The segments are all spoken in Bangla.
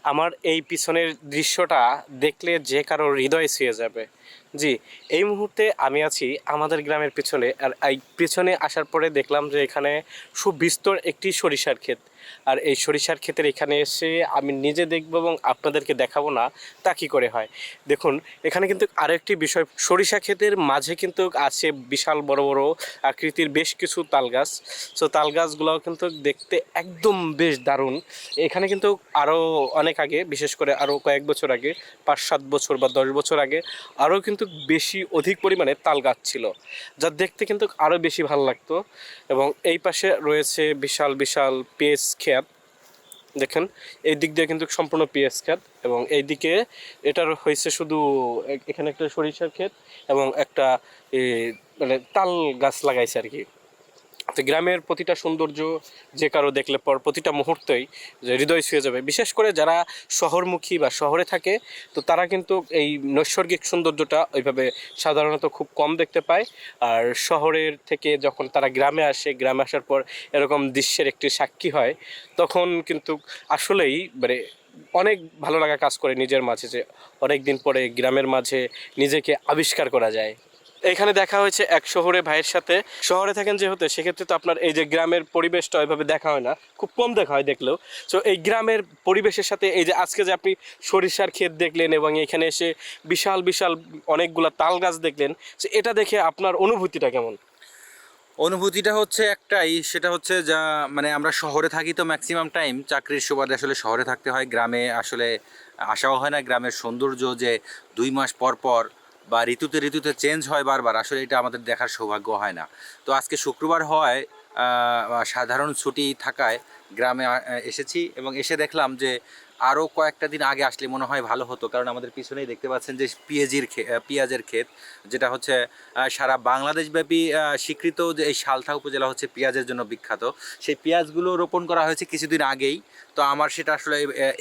আমার এই পিছনের দৃশ্যটা দেখলে যে কারো হৃদয় ছুঁয়ে যাবে। জি, এই মুহূর্তে আমি আছি আমাদের গ্রামের পিছনে। আর এই পিছনে আসার পরে দেখলাম যে এখানে সুবিস্তর একটি সরিষার ক্ষেত। আর এই সরিষার ক্ষেতের এখানে এসে আমি নিজে দেখব এবং আপনাদেরকে দেখাবো না তা কী করে হয়। দেখুন, এখানে কিন্তু আরও একটি বিষয়, সরিষা ক্ষেতের মাঝে কিন্তু আছে বিশাল বড় বড় আকৃতির বেশ কিছু তাল গাছ। সো তাল গাছগুলোও কিন্তু দেখতে একদম বেশ দারুণ। এখানে কিন্তু আরও অনেক আগে, বিশেষ করে আরও কয়েক বছর আগে, 5-7 বছর বা 10 বছর আগে আরও কিন্তু বেশি অধিক পরিমাণে তাল গাছ ছিল, যা দেখতে কিন্তু আরও বেশি ভালো লাগতো। এবং এই পাশে রয়েছে বিশাল বিশাল পেঁয়াজ ক্ষেত। দেখেন, এই দিক দিয়ে কিন্তু সম্পূর্ণ পেঁয়াজ ক্ষেত, এবং এই দিকে এটার হয়েছে শুধু এখানে একটা সরিষার ক্ষেত এবং একটা মানে তাল গাছ লাগাইছে আর কি। তো গ্রামের প্রতিটা সৌন্দর্য যে কারো দেখলে পর প্রতিটা মুহূর্তেই যে হৃদয় ছুঁয়ে যাবে। বিশেষ করে যারা শহরমুখী বা শহরে থাকে, তো তারা কিন্তু এই নৈসর্গিক সৌন্দর্যটা ওইভাবে সাধারণত খুব কম দেখতে পায়। আর শহরের থেকে যখন তারা গ্রামে আসে, গ্রামে আসার পর এরকম দৃশ্যের একটি সাক্ষী হয়, তখন কিন্তু আসলেই মানে অনেক ভালো লাগা কাজ করে নিজের মাঝে, যে অনেক দিন পরে গ্রামের মাঝে নিজেকে আবিষ্কার করা যায়। এখানে দেখা হয়েছে এক শহরে ভাইয়ের সাথে। শহরে থাকেন যেহেতু, সেক্ষেত্রে তো আপনার এই যে গ্রামের পরিবেশটা ওইভাবে দেখা হয় না, খুব কম দেখা হয় দেখলেও। সো এই গ্রামের পরিবেশের সাথে এই যে আজকে যে আপনি সরিষার ক্ষেত দেখলেন এবং এখানে এসে বিশাল বিশাল অনেকগুলা তাল গাছ দেখলেন, সো এটা দেখে আপনার অনুভূতিটা কেমন? অনুভূতিটা হচ্ছে একটাই, সেটা হচ্ছে যা মানে আমরা শহরে থাকি তো ম্যাক্সিমাম টাইম চাকরির সুবাদে আসলে শহরে থাকতে হয়, গ্রামে আসলে আসাও হয় না। গ্রামের সৌন্দর্য যে 2 মাস পর পর বা ঋতুতে ঋতুতে চেঞ্জ হয় বারবার, আসলে এটা আমাদের দেখার সৌভাগ্য হয় না। তো আজকে শুক্রবার হওয়ায় সাধারণ ছুটি থাকায় গ্রামে এসেছি এবং এসে দেখলাম যে আরও কয়েকটা দিন আগে আসলে মনে হয় ভালো হতো, কারণ আমাদের পিছনেই দেখতে পাচ্ছেন যে পেঁয়াজের ক্ষেত, যেটা হচ্ছে সারা বাংলাদেশব্যাপী স্বীকৃত যে এই সালথা উপজেলা হচ্ছে পেঁয়াজের জন্য বিখ্যাত। সেই পেঁয়াজগুলো রোপণ করা হয়েছে কিছুদিন আগেই, তো আমার সেটা আসলে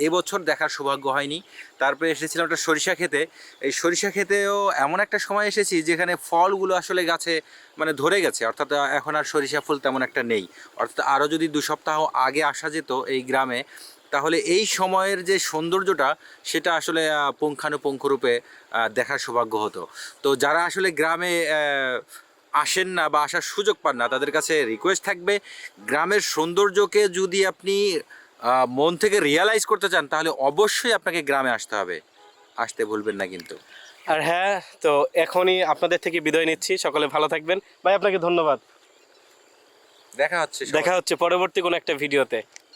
এবছর দেখার সৌভাগ্য হয়নি। তারপরে এসেছিলাম একটা সরিষা খেতে। এই সরিষা খেতেও এমন একটা সময় এসেছি যেখানে ফলগুলো আসলে গাছে মানে ধরে গেছে, অর্থাৎ এখন আর সরিষা ফুল তেমন একটা নেই। অর্থাৎ আরও যদি 2 সপ্তাহ আগে আসা যেত এই গ্রামে, তাহলে এই সময়ের যে সৌন্দর্যটা সেটা আসলে পুঙ্খানুপুঙ্খরূপে দেখার সৌভাগ্য হতো। তো যারা আসলে গ্রামে আসেন না বা আসার সুযোগ পান না, তাদের কাছে রিকোয়েস্ট থাকবে, গ্রামের সৌন্দর্যকে যদি আপনি মন থেকে রিয়ালাইজ করতে চান, তাহলে অবশ্যই আপনাকে গ্রামে আসতে হবে। আসতে ভুলবেন না কিন্তু। আর হ্যাঁ, তো এখনই আপনাদের থেকে বিদায় নিচ্ছি। সকলে ভালো থাকবেন ভাই, আপনাকে ধন্যবাদ। দেখা হচ্ছে দেখা হচ্ছে পরবর্তী কোনো একটা ভিডিওতে।